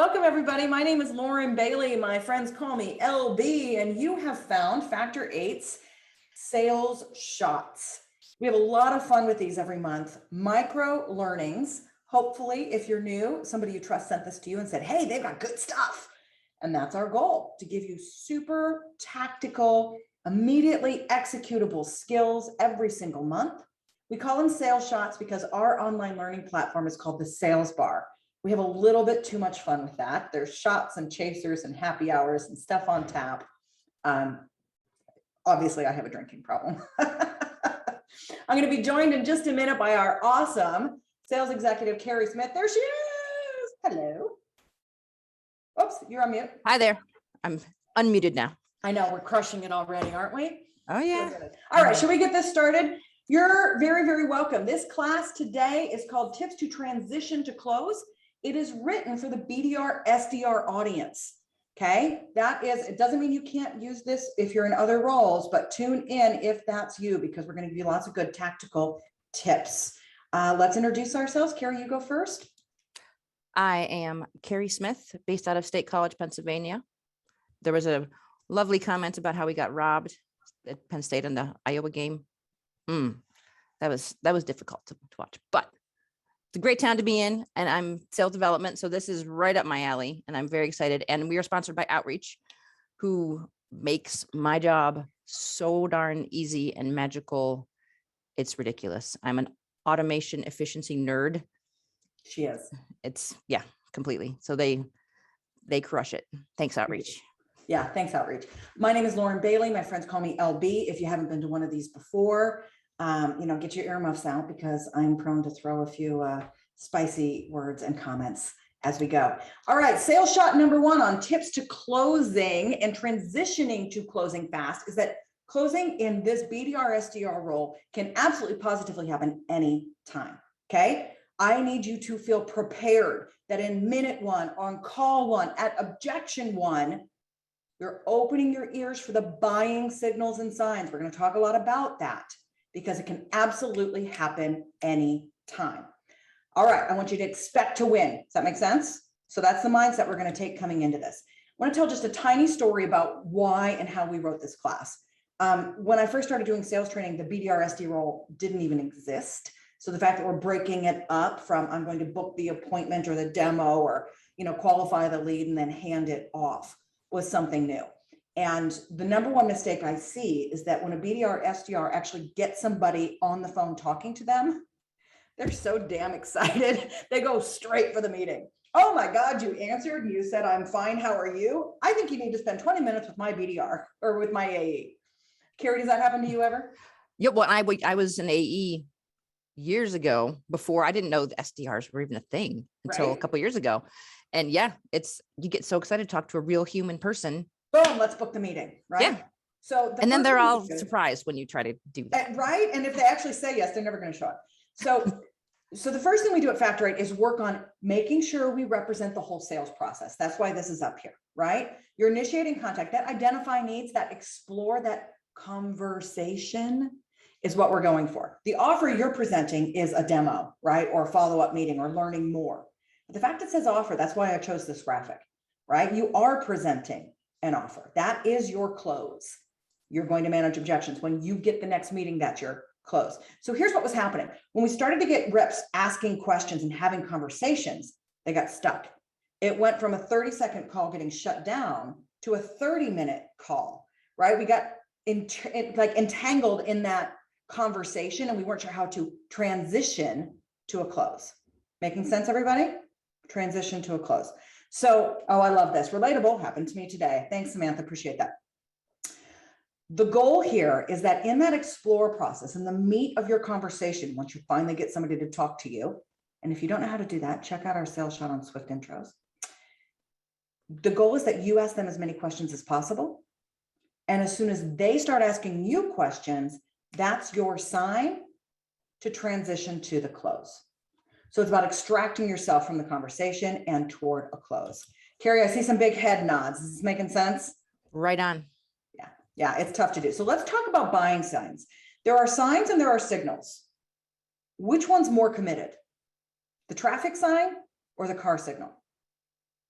Welcome, everybody. My name is Lauren Bailey. My friends call me LB, and you have found Factor 8's Sales Shots. We have a lot of fun with these every month. Micro learnings. Hopefully, if you're new, somebody you trust sent this to you and said, hey, they've got good stuff. And that's our goal, to give you super tactical, immediately executable skills every single month. We call them Sales Shots because our online learning platform is called the Sales Bar. We have a little bit too much fun with that. There's shots and chasers and happy hours and stuff on tap. Obviously, I have a drinking problem. I'm going to be joined in just a minute by our awesome sales executive, Carrie Smith. There she is. Hello. Oops, you're on mute. Hi there. I'm unmuted now. I know, we're crushing it already, aren't we? Oh, yeah. All right, should we get this started? You're very, very welcome. This class today is called Tips to Transition to Close. It is written for the BDR SDR audience. Okay, that is, it doesn't mean you can't use this if you're in other roles, but tune in if that's you, because we're going to give you lots of good tactical tips. Let's introduce ourselves. Carrie, you go first. I am Carrie Smith, based out of State College, Pennsylvania. There was a lovely comment about how we got robbed at Penn State in the Iowa game. That was difficult to watch, but it's a great town to be in, and I'm sales development, so this is right up my alley, and I'm very excited. And we are sponsored by Outreach, who makes my job so darn easy and magical. It's ridiculous. I'm an automation efficiency nerd. She is. It's completely. So they crush it. Thanks, Outreach. Yeah, thanks, Outreach. My name is Lauren Bailey. My friends call me LB. If you haven't been to one of these before, get your earmuffs out, because I'm prone to throw a few spicy words and comments as we go. All right, sales shot number one on tips to closing and transitioning to closing fast is that closing in this BDR SDR role can absolutely positively happen anytime. Okay, I need you to feel prepared that in minute one, on call one, at objection one, you're opening your ears for the buying signals and signs. We're going to talk a lot about that, because it can absolutely happen anytime. All right, I want you to expect to win. Does that make sense? So that's the mindset we're going to take coming into this. I want to tell just a tiny story about why and how we wrote this class. When I first started doing sales training, the BDR SD role didn't even exist. So the fact that we're breaking it up from I'm going to book the appointment or the demo or qualify the lead and then hand it off was something new. And the number one mistake I see is that when a BDR SDR actually gets somebody on the phone talking to them, they're so damn excited. They go straight for the meeting. Oh my God, you answered and you said, I'm fine. How are you? I think you need to spend 20 minutes with my BDR or with my AE. Carrie, does that happen to you ever? Yeah, well, I was an AE years ago. Before, I didn't know the SDRs were even a thing until a couple of years ago. And yeah, you get so excited to talk to a real human person. Boom, let's book the meeting, right? Yeah. So and then they're all surprised when you try to do that. Right? And if they actually say yes, they're never going to show up. So the first thing we do at Factor 8 is work on making sure we represent the whole sales process. That's why this is up here, right? You're initiating contact, that identify needs, that explore, that conversation is what we're going for. The offer you're presenting is a demo, right? Or a follow-up meeting or learning more. But the fact it says offer, that's why I chose this graphic, right? You are presenting an offer. That is your close. You're going to manage objections. When you get the next meeting, that's your close. So here's what was happening. When we started to get reps asking questions and having conversations, they got stuck. It went from a 30-second call getting shut down to a 30-minute call, right? We got entangled in that conversation and we weren't sure how to transition to a close. Making sense, everybody? Transition to a close. So, oh, I love this. Relatable, happened to me today. Thanks, Samantha, appreciate that. The goal here is that in that explore process, in the meat of your conversation, once you finally get somebody to talk to you, and if you don't know how to do that, check out our sales shot on Swift Intros. The goal is that you ask them as many questions as possible. And as soon as they start asking you questions, that's your sign to transition to the close. So it's about extracting yourself from the conversation and toward a close. Carrie, I see some big head nods. Is this making sense? Right on. Yeah, it's tough to do. So let's talk about buying signs. There are signs and there are signals. Which one's more committed? The traffic sign or the car signal?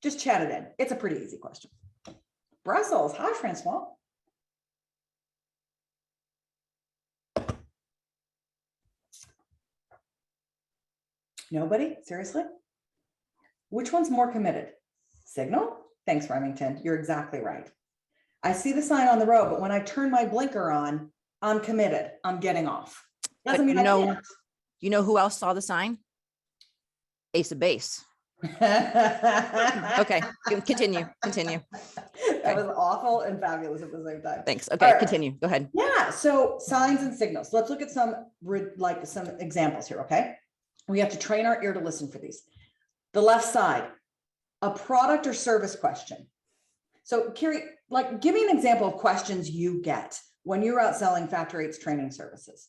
Just chat it in. It's a pretty easy question. Brussels. Hi, Francois. Nobody? Seriously? Which one's more committed? Signal? Thanks, Remington. You're exactly right. I see the sign on the road, but when I turn my blinker on, I'm committed. I'm getting off. Doesn't But mean you I know, can't. you know who else saw the sign? Ace of Base. Okay, continue. That was awful and fabulous at the same time. Thanks. All Okay, right. continue. Go ahead. Yeah, so signs and signals. Let's look at some examples here, okay? We have to train our ear to listen for these. The left side, a product or service question. So Carrie, like, give me an example of questions you get when you're out selling Factor 8's training services.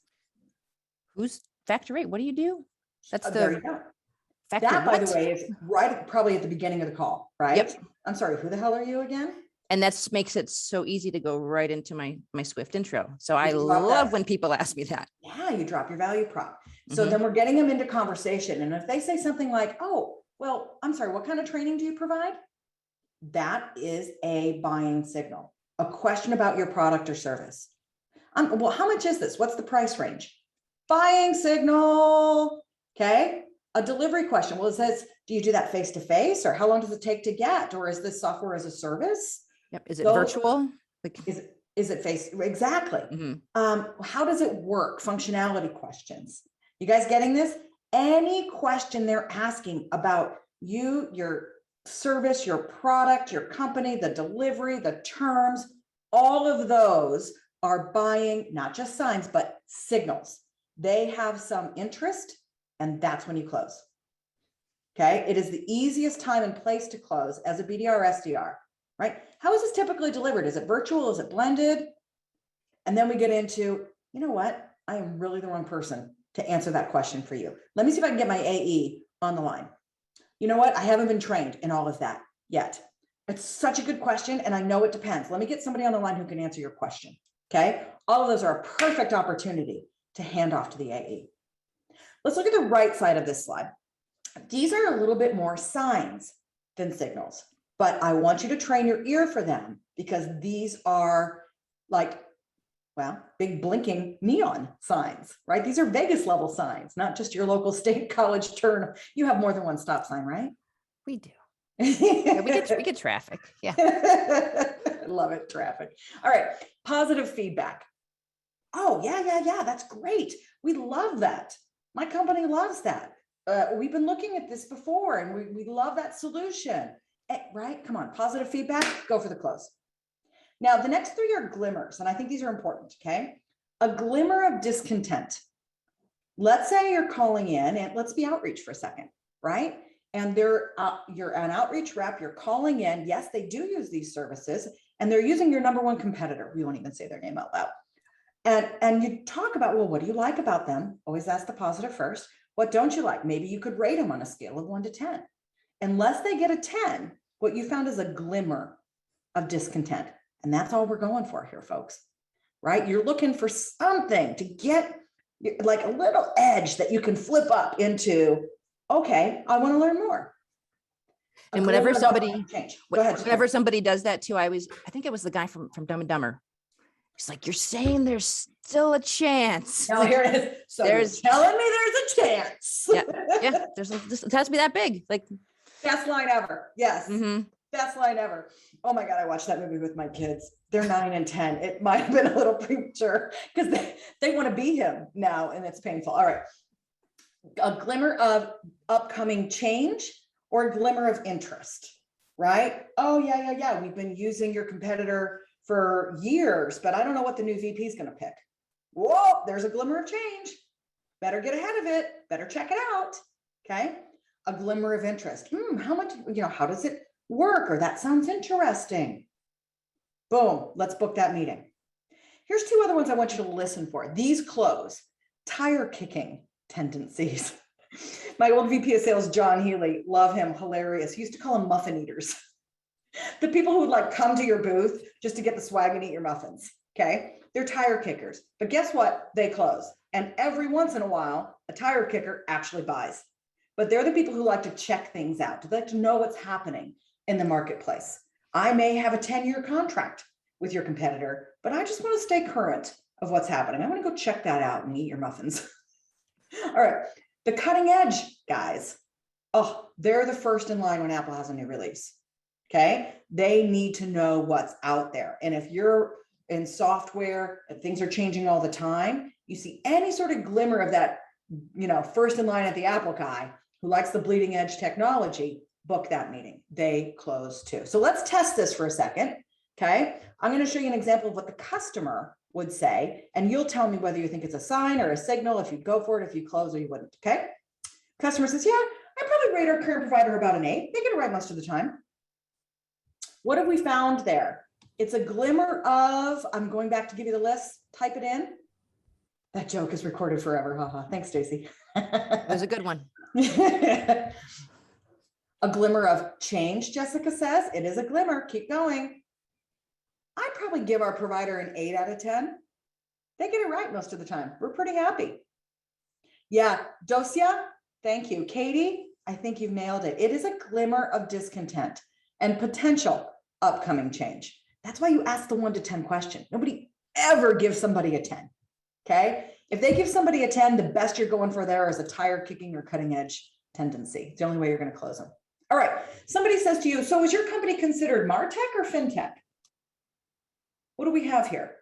Who's Factor 8? What do you do? That's There you the go. Factor That, by the what? way, is right probably at the beginning of the call, right? Yep. I'm sorry, who the hell are you again? And that makes it so easy to go right into my Swift intro. So I You love love that. when people ask me that. Yeah, you drop your value prop. So Mhm. then we're getting them into conversation. And if they say something like, oh, well, I'm sorry, what kind of training do you provide? That is a buying signal, a question about your product or service. Well, how much is this? What's the price range? Buying signal. Okay. A delivery question. Well, it says, do you do that face-to-face, or how long does it take to get? Or is this software as a service? Yep. Is it Those- virtual? Like, Is it face? Exactly. mhm. How does it work? Functionality questions. You guys getting this? Any question they're asking about you, your service, your product, your company, the delivery, the terms, all of those are buying, not just signs, but signals. They have some interest, and that's when you close. Okay. It is the easiest time and place to close as a BDR SDR, right? How is this typically delivered? Is it virtual? Is it blended? And then we get into, you know what? I am really the wrong person to answer that question for you. Let me see if I can get my AE on the line. You know what? I haven't been trained in all of that yet. It's such a good question, and I know it depends. Let me get somebody on the line who can answer your question. Okay. All of those are a perfect opportunity to hand off to the AE. Let's look at the right side of this slide. These are a little bit more signs than signals, but I want you to train your ear for them, because these are like, well, big blinking neon signs, right? These are Vegas level signs, not just your local state college turn. You have more than one stop sign, right? We do. Yeah, we get traffic. Yeah. Love it, traffic. All right, positive feedback. Oh, yeah, that's great. We love that. My company loves that. We've been looking at this before, and we love that solution, right? Come on, positive feedback, go for the close. Now, the next three are glimmers, and I think these are important, okay? A glimmer of discontent. Let's say you're calling in, and let's be outreach for a second, right? And you're an outreach rep, you're calling in. Yes, they do use these services, and they're using your number one competitor. We won't even say their name out loud. And you talk about, well, what do you like about them? Always ask the positive first. What don't you like? Maybe you could rate them on a scale of 1 to 10. Unless they get a 10, what you found is a glimmer of discontent. And that's all we're going for here, folks, right? You're looking for something to get like a little edge that you can flip up into, okay, I want to learn more. And whenever somebody, Go ahead. whenever somebody does that too, I think it was the guy from Dumb and Dumber. He's like, you're saying there's still a chance. Now here it is. So There's- you're telling me there's a chance. Yeah, it has to be that big. Like, Best line ever. Yes. mhm. Best line ever. Oh my God, I watched that movie with my kids. They're 9 and 10. It might have been a little premature because they want to be him now, and it's painful. All right. A glimmer of upcoming change or a glimmer of interest, right? Oh, yeah. We've been using your competitor for years, but I don't know what the new VP is going to pick. Whoa, there's a glimmer of change. Better get ahead of it. Better check it out. Okay. A glimmer of interest. How much, how does it work? Or that sounds interesting. Boom, let's book that meeting. Here's 2 other ones I want you to listen for. These close. Tire kicking tendencies. My old VP of sales, John Healy, love him, hilarious. He used to call them muffin eaters. The people who would like come to your booth just to get the swag and eat your muffins. Okay. They're tire kickers, but guess what? They close. And every once in a while, a tire kicker actually buys. But they're the people who like to check things out. They like to know what's happening. in the marketplace. I may have a 10-year contract with your competitor, but I just want to stay current of what's happening. I want to go check that out and eat your muffins. All right, the cutting edge guys. Oh, they're the first in line when Apple has a new release. Okay, they need to know what's out there. And if you're in software and things are changing all the time, you see any sort of glimmer of that, first in line at the Apple guy who likes the bleeding edge technology, book that meeting. They close too. So let's test this for a second. Okay, I'm going to show you an example of what the customer would say, and you'll tell me whether you think it's a sign or a signal, if you'd go for it, if you close or you wouldn't. Okay, customer says, yeah, I probably rate our current provider about an 8. They get it right most of the time. What have we found there? It's a glimmer of, I'm going back to give you the list, type it in. That joke is recorded forever. Haha. Thanks, Stacy. It was a good one. A glimmer of change, Jessica says. It is a glimmer. Keep going. I'd probably give our provider an 8 out of 10. They get it right most of the time. We're pretty happy. Yeah, Dosia, thank you. Katie, I think you've nailed it. It is a glimmer of discontent and potential upcoming change. That's why you ask the 1 to 10 question. Nobody ever gives somebody a 10. Okay. If they give somebody a 10, the best you're going for there is a tire kicking or cutting edge tendency. It's the only way you're going to close them. All right. Somebody says to you, so is your company considered MarTech or FinTech? What do we have here?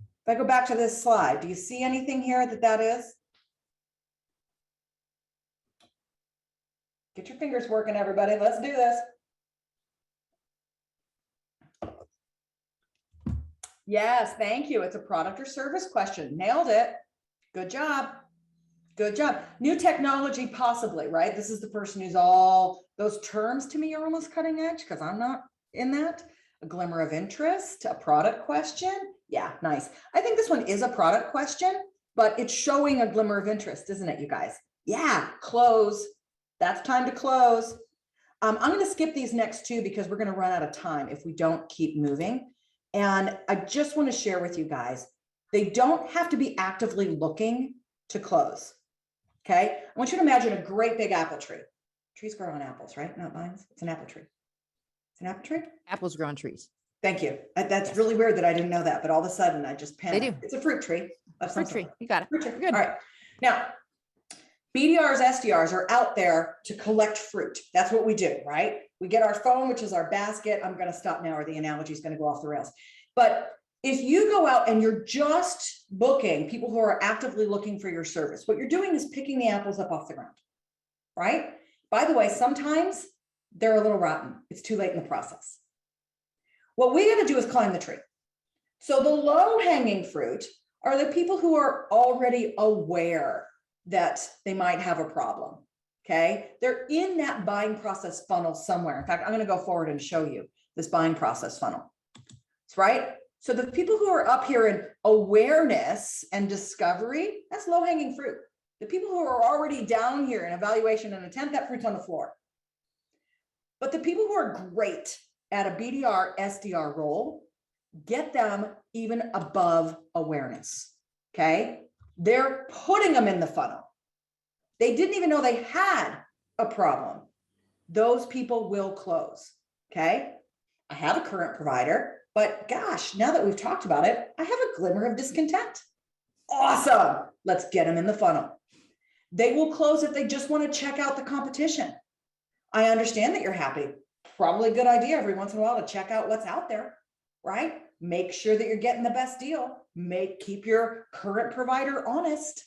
If I go back to this slide, do you see anything here that is? Get your fingers working, everybody. Let's do this. Yes, thank you. It's a product or service question. Nailed it. Good job. Good job. New technology, possibly, right? This is the person who's all, those terms to me are almost cutting edge because I'm not in that. A glimmer of interest, a product question. Yeah, nice. I think this one is a product question, but it's showing a glimmer of interest, isn't it, you guys? Yeah, close. That's time to close. I'm going to skip these next two because we're going to run out of time if we don't keep moving. And I just want to share with you guys, they don't have to be actively looking to close. Okay. I want you to imagine a great big apple tree. Trees grow on apples, right? Not vines. It's an apple tree. It's an apple tree. Apples grow on trees. Thank you. That's really weird that I didn't know that, but all of a sudden I just panicked. They do. It's a fruit tree. Fruit tree. You got it. Fruit tree. Good. All right. Now, BDRs, SDRs are out there to collect fruit. That's what we do, right? We get our phone, which is our basket. I'm going to stop now or the analogy is going to go off the rails. But if you go out and you're just booking people who are actively looking for your service, what you're doing is picking the apples up off the ground, right? By the way, sometimes they're a little rotten. It's too late in the process. What we got to do is climb the tree. So the low-hanging fruit are the people who are already aware that they might have a problem. Okay. They're in that buying process funnel somewhere. In fact, I'm going to go forward and show you this buying process funnel. That's right. So the people who are up here in awareness and discovery, that's low-hanging fruit. The people who are already down here in evaluation and intent, that fruit's on the floor. But the people who are great at a BDR, SDR role, get them even above awareness. Okay. They're putting them in the funnel. They didn't even know they had a problem. Those people will close. Okay. I have a current provider, but gosh, now that we've talked about it, I have a glimmer of discontent. Awesome. Let's get them in the funnel. They will close if they just want to check out the competition. I understand that you're happy. Probably a good idea every once in a while to check out what's out there, right? Make sure that you're getting the best deal. Keep your current provider honest.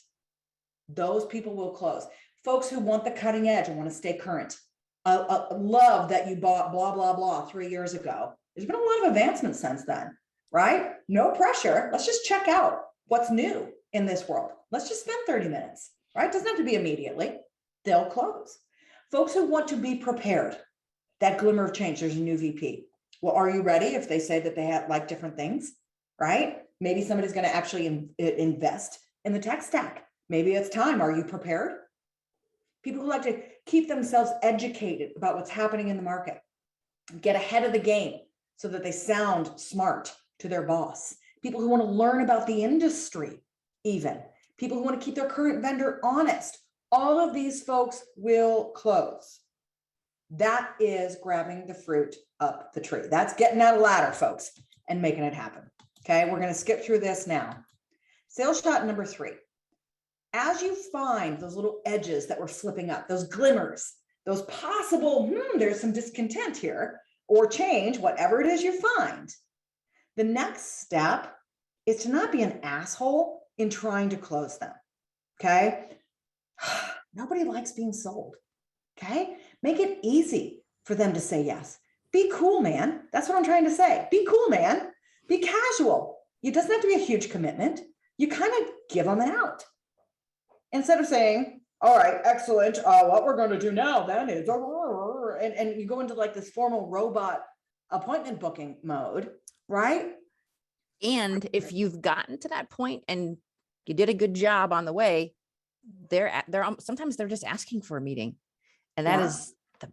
Those people will close. Folks who want the cutting edge and want to stay current. Love that you bought blah, blah, blah 3 years ago. There's been a lot of advancement since then, right? No pressure. Let's just check out what's new in this world. Let's just spend 30 minutes, right? Doesn't have to be immediately. They'll close. Folks who want to be prepared. That glimmer of change. There's a new VP. Well, are you ready if they say that they have like different things, right? Maybe somebody's going to actually invest in the tech stack. Maybe it's time. Are you prepared? People who like to keep themselves educated about what's happening in the market, get ahead of the game so that they sound smart to their boss. People who want to learn about the industry, even. People who want to keep their current vendor honest. All of these folks will close. That is grabbing the fruit up the tree. That's getting that ladder, folks, and making it happen. Okay, we're going to skip through this now. Sales shot number 3. As you find those little edges that we're flipping up, those glimmers, those possible, there's some discontent here, or change, whatever it is you find. The next step is to not be an asshole in trying to close them. Okay. Nobody likes being sold. Okay. Make it easy for them to say yes. Be cool, man. That's what I'm trying to say. Be cool, man. Be casual. It doesn't have to be a huge commitment. You kind of give them an out. Instead of saying, all right, excellent. What we're going to do now then is, and you go into like this formal robot appointment booking mode, right? And if you've gotten to that point and you did a good job on the way, sometimes they're just asking for a meeting. And that is the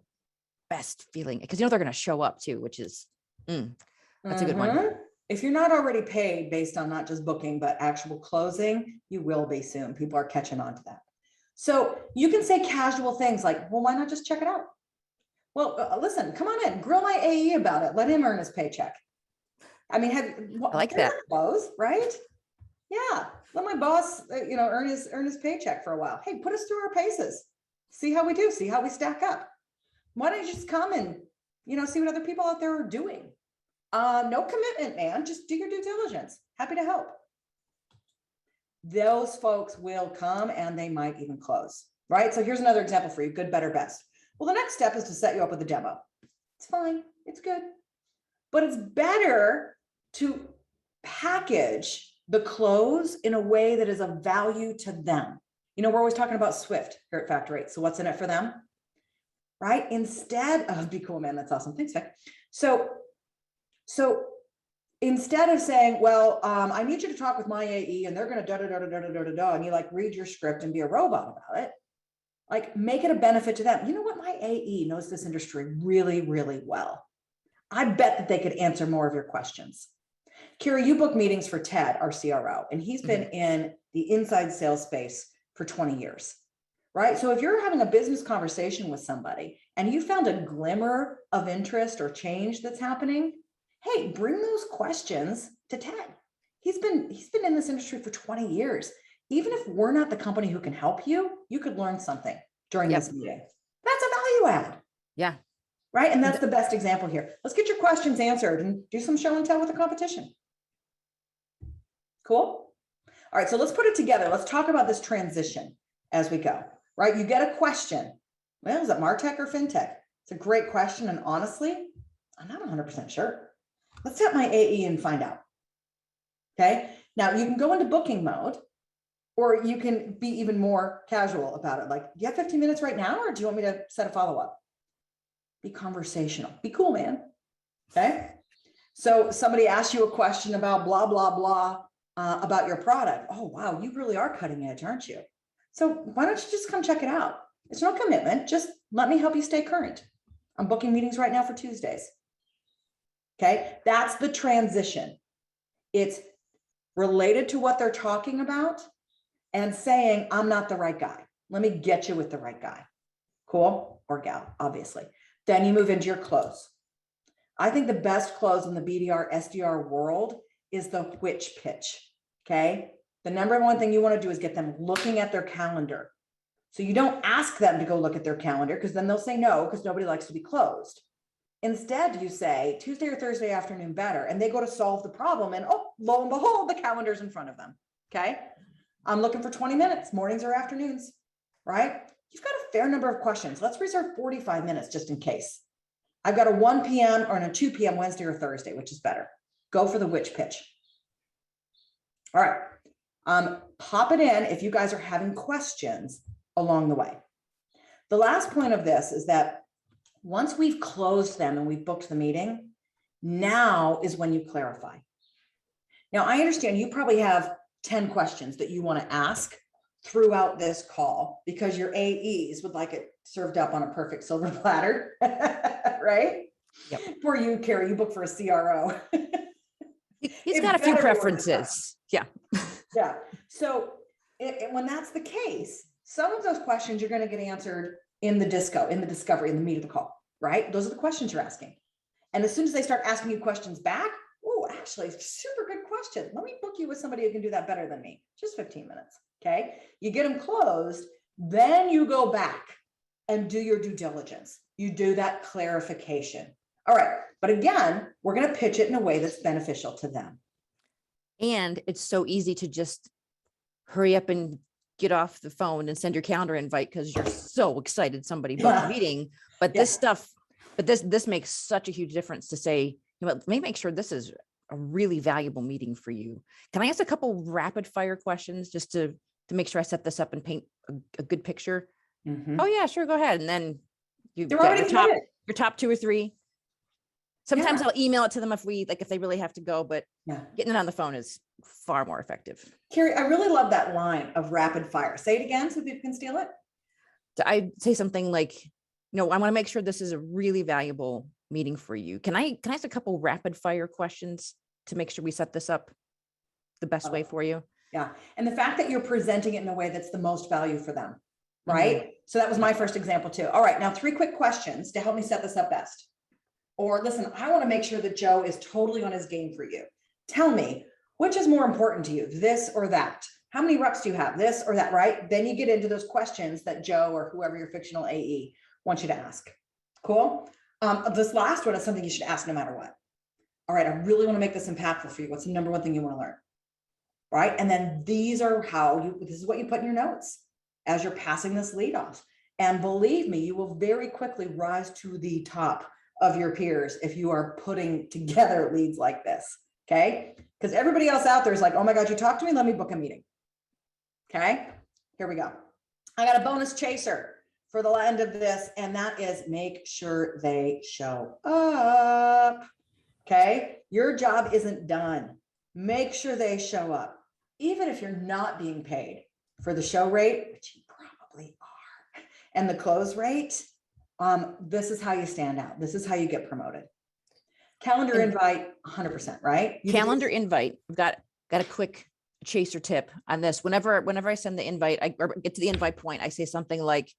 best feeling, because they're going to show up too, which is, that's a good one. If you're not already paid based on not just booking, but actual closing, you will be soon. People are catching on to that. So you can say casual things like, well, why not just check it out? Well, listen, come on in, grill my AE about it. Let him earn his paycheck. I mean, I like that. Close, right? Yeah. Let my boss, earn his paycheck for a while. Hey, put us through our paces. See how we do, see how we stack up. Why don't you just come and, see what other people out there are doing? No commitment, man. Just do your due diligence. Happy to help. Those folks will come and they might even close, right? So here's another example for you. Good, better, best. Well, the next step is to set you up with a demo. It's fine. It's good. But it's better to package the close in a way that is of value to them. We're always talking about Swift here at Factor 8. So what's in it for them? Right? Instead of, be cool, man. That's awesome. Thanks, Vic. So instead of saying, well, I need you to talk with my AE and they're going to da-da-da-da-da-da-da-da, and you read your script and be a robot about it, make it a benefit to them. You know what? My AE knows this industry really, really well. I bet that they could answer more of your questions. Kira, you book meetings for Ted, our CRO, and he's been in the inside sales space for 20 years, right? So if you're having a business conversation with somebody and you found a glimmer of interest or change that's happening, hey, bring those questions to Ted. He's been in this industry for 20 years. Even if we're not the company who can help you, you could learn something during this meeting. That's a value add. Yeah. Right. And that's the best example here. Let's get your questions answered and do some show and tell with the competition. Cool. All right. So let's put it together. Let's talk about this transition as we go, right? You get a question. Well, is it MarTech or FinTech? It's a great question. And honestly, I'm not 100% sure. Let's tap my AE and find out. Okay. Now you can go into booking mode, or you can be even more casual about it. Like, do you have 15 minutes right now, or do you want me to set a follow-up? Be conversational. Be cool, man. Okay. So somebody asks you a question about blah, blah, blah, about your product. Oh, wow. You really are cutting edge, aren't you? So why don't you just come check it out? It's no commitment. Just let me help you stay current. I'm booking meetings right now for Tuesdays. Okay. That's the transition. It's related to what they're talking about and saying, I'm not the right guy. Let me get you with the right guy. Cool. Or gal, obviously. Then you move into your close. I think the best close in the BDR, SDR world is the which pitch. Okay. The number one thing you want to do is get them looking at their calendar. So you don't ask them to go look at their calendar, because then they'll say no, because nobody likes to be closed. Instead, you say Tuesday or Thursday afternoon better, and they go to solve the problem, and oh, lo and behold, the calendar's in front of them. Okay. I'm looking for 20 minutes, mornings or afternoons, right? You've got a fair number of questions. Let's reserve 45 minutes just in case. I've got a 1 p.m. or a 2 p.m. Wednesday or Thursday, which is better. Go for the which pitch. All right. Pop it in if you guys are having questions along the way. The last point of this is that once we've closed them and we've booked the meeting, now is when you clarify. Now, I understand you probably have 10 questions that you want to ask throughout this call because your AEs would like it served up on a perfect silver platter, right? Yep. For you, Carrie, you book for a CRO. He's got a few preferences. Yeah. Yeah. So when that's the case, some of those questions you're going to get answered in the discovery, in the meat of the call. right? Those are the questions you're asking. And as soon as they start asking you questions back, oh, actually, super good question. Let me book you with somebody who can do that better than me. Just 15 minutes. Okay. You get them closed, then you go back and do your due diligence. You do that clarification. All right. But again, we're going to pitch it in a way that's beneficial to them. And it's so easy to just hurry up and get off the phone and send your calendar invite because you're so excited somebody booked a meeting. But Yeah. this stuff, but this makes such a huge difference to say, you know, let me make sure this is a really valuable meeting for you. Can I ask a couple rapid fire questions just to make sure I set this up and paint a good picture? Mhm. Oh yeah, sure, go ahead. And then you've They're got already committed. your top 2 or 3. Sometimes Yeah. I'll email it to them if they really have to go, but Yeah. getting it on the phone is far more effective. Carrie, I really love that line of rapid fire. Say it again so people can steal it. I say something like, you know, I want to make sure this is a really valuable meeting for you. Can I ask a couple rapid fire questions to make sure we set this up the best way for you? Yeah. And the fact that you're presenting it in a way that's the most value for them, right? So that was my first example too. All right. Now 3 quick questions to help me set this up best. Or listen, I want to make sure that Joe is totally on his game for you. Tell me, which is more important to you, this or that? How many reps do you have, this or that, right? Then you get into those questions that Joe or whoever your fictional AE wants you to ask. Cool. This last one is something you should ask no matter what. All right, I really want to make this impactful for you. What's the number one thing you want to learn? Right. And then these are this is what you put in your notes as you're passing this lead off. And believe me, you will very quickly rise to the top of your peers if you are putting together leads like this. Okay. Because everybody else out there is like, oh my God, you talked to me. Let me book a meeting. Okay. Here we go. I got a bonus chaser for the end of this. And that is make sure they show up. Okay. Your job isn't done. Make sure they show up. Even if you're not being paid for the show rate, which you probably are, and the close rate, this is how you stand out. This is how you get promoted. Calendar invite, 100%, right? Calendar invite. I've got a quick chaser tip on this. Whenever I send the invite, or get to the invite point, I say something like,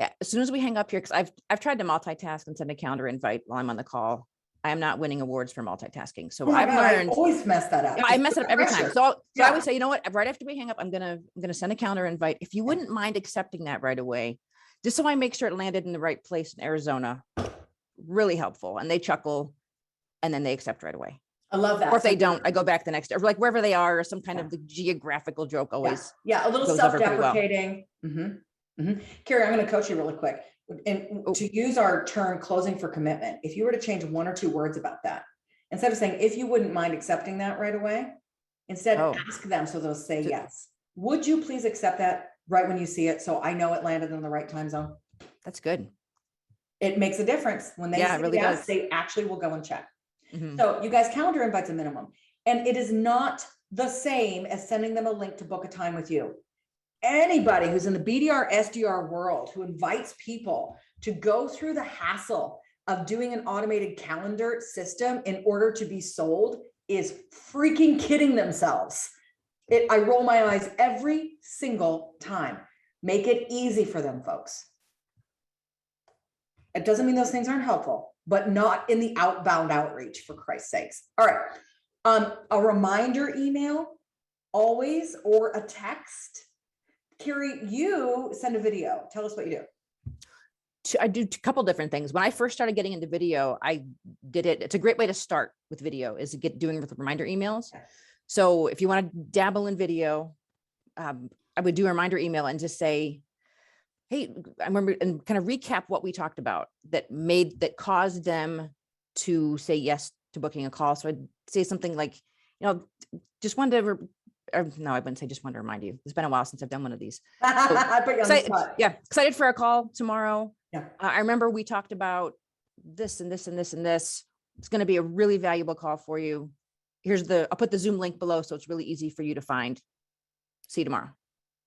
yeah, as soon as we hang up here, because I've tried to multitask and send a calendar invite while I'm on the call. I am not winning awards for multitasking. So I've learned. I always mess that up. I mess it up every time. So Yeah. I always say, you know what? Right after we hang up, I'm gonna send a calendar invite. If you wouldn't mind accepting that right away, just so I make sure it landed in the right place in Arizona. Really helpful. And they chuckle, and then they accept right away. I love that. Or if they don't, I go back the next day, or like wherever they are, or some kind of the geographical joke always. Yeah, a little goes over pretty well. self-deprecating. Carrie, I'm going to coach you really quick. And to use our term closing for commitment, if you were to change 1 or 2 words about that, instead of saying, if you wouldn't mind accepting that right away, instead ask them so they'll say yes. Would you please accept that right when you see it so I know it landed in the right time zone? That's good. It makes a difference. When they say really yes, does. they actually will go and check. So you guys, calendar invite's a minimum. And it is not the same as sending them a link to book a time with you. Anybody who's in the BDR, SDR world who invites people to go through the hassle of doing an automated calendar system in order to be sold is freaking kidding themselves. I roll my eyes every single time. Make it easy for them, folks. It doesn't mean those things aren't helpful, but not in the outbound outreach, for Christ's sakes. All right. A reminder email always, or a text. Carrie, you send a video. Tell us what you do. I do a couple different things. When I first started getting into video, I did it. It's a great way to start with video is to get doing with reminder emails. So if you want to dabble in video, I would do a reminder email and just say, hey, I remember, and kind of recap what we talked about that caused them to say yes to booking a call. So I'd say something like, you know, just wanted to, no, I wouldn't say just wanted to remind you. It's been a while since I've done one of these. So, I put you on the spot. Yeah, excited for a call tomorrow. Yeah. I remember we talked about this and this and this and this. It's going to be a really valuable call for you. I'll put the Zoom link below so it's really easy for you to find. See you tomorrow.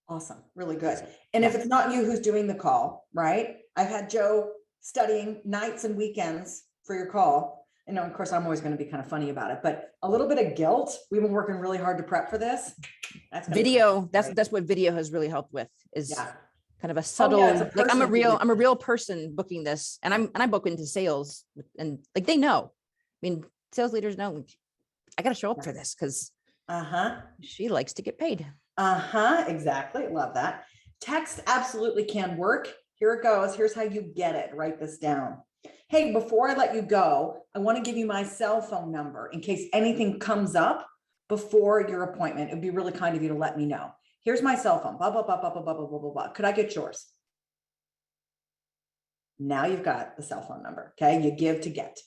Awesome. Really good. And if it's not you who's doing the call, right? I've had Joe studying nights and weekends for your call. And of course, I'm always going to be kind of funny about it, but a little bit of guilt. We've been working really hard to prep for this. That's video. That's what video has really helped with is kind kind of a Oh, subtle, yeah, it's a like personal feeling. I'm a real person booking this, and I book into sales, and like they know. I mean, sales leaders know I got to show up for this because Uh-huh. she likes to get paid. Uh-huh, exactly. Love that. Text absolutely can work. Here it goes. Here's how you get it. Write this down. Hey, before I let you go, I want to give you my cell phone number in case anything comes up before your appointment. It'd be really kind of you to let me know. Here's my cell phone. Blah, blah, blah, blah, blah, blah, blah, blah, blah, blah. Could I get yours? Now you've got the cell phone number. Okay. You give to get.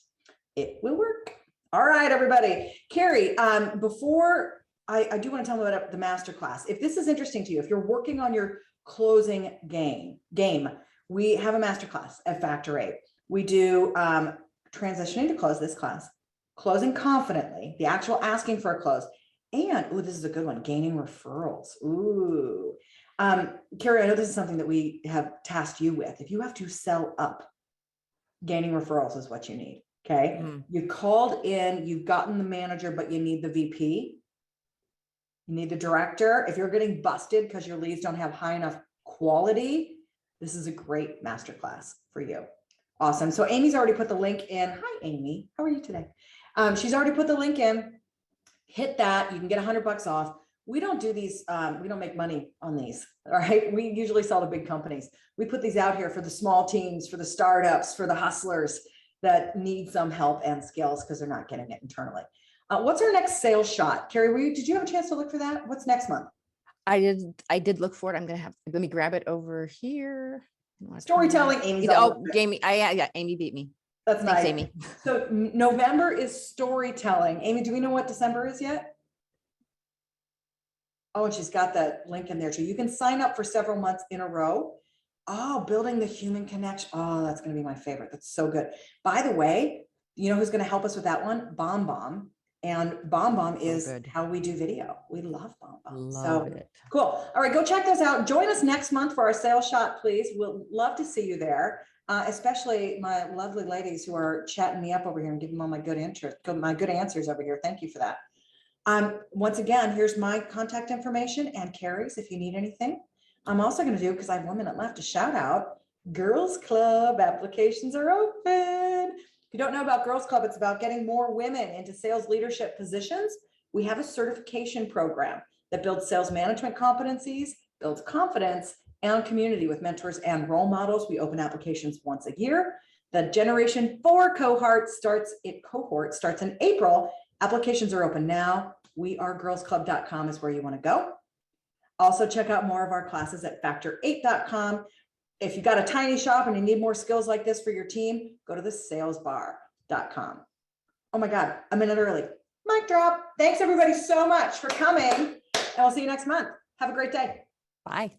It will work. All right, everybody. Carrie, before I do want to tell them about the masterclass. If this is interesting to you, if you're working on your closing game, we have a masterclass at Factor 8. We do transitioning to close this class, closing confidently, the actual asking for a close, and oh, this is a good one, gaining referrals. Ooh. Carrie, I know this is something that we have tasked you with. If you have to sell up, gaining referrals is what you need. Okay. You called in, you've gotten the manager, but you need the VP. You need the director. If you're getting busted because your leads don't have high enough quality, this is a great masterclass for you. Awesome. So Amy's already put the link in. Hi, Amy. How are you today? She's already put the link in. Hit that. You can get $100 off. We don't do these. We don't make money on these. All right. We usually sell to big companies. We put these out here for the small teams, for the startups, for the hustlers that need some help and skills because they're not getting it internally. What's our next sales shot? Carrie, did you have a chance to look for that? What's next month? I did look for it. Let me grab it over here. Storytelling. Amy's all over it. Amy. Yeah, Amy beat me. That's Thanks, nice. Amy. So November is storytelling. Amy, do we know what December is yet? Oh, and she's got that link in there too. You can sign up for several months in a row. Oh, building the human connection. Oh, that's going to be my favorite. That's so good. By the way, you know who's going to help us with that one? BombBomb. And BombBomb is how we do video. We love BombBomb. Love it. Cool. All right, go check those out. Join us next month for our sales shot, please. We'll love to see you there. Especially my lovely ladies who are chatting me up over here and giving all my good answers over here. Thank you for that. Once again, here's my contact information and Carrie's if you need anything. I'm also going to do, because I have 1 minute left, to shout out Girls Club applications are open. If you don't know about Girls Club, it's about getting more women into sales leadership positions. We have a certification program that builds sales management competencies, builds confidence and community with mentors and role models. We open applications once a year. The Generation 4 cohort starts in April. Applications are open now. wearegirlsclub.com is where you want to go. Also, check out more of our classes at factor8.com. If you've got a tiny shop and you need more skills like this for your team, go to thesalesbar.com. Oh my God, a minute early. Mic drop. Thanks everybody so much for coming. And we'll see you next month. Have a great day. Bye.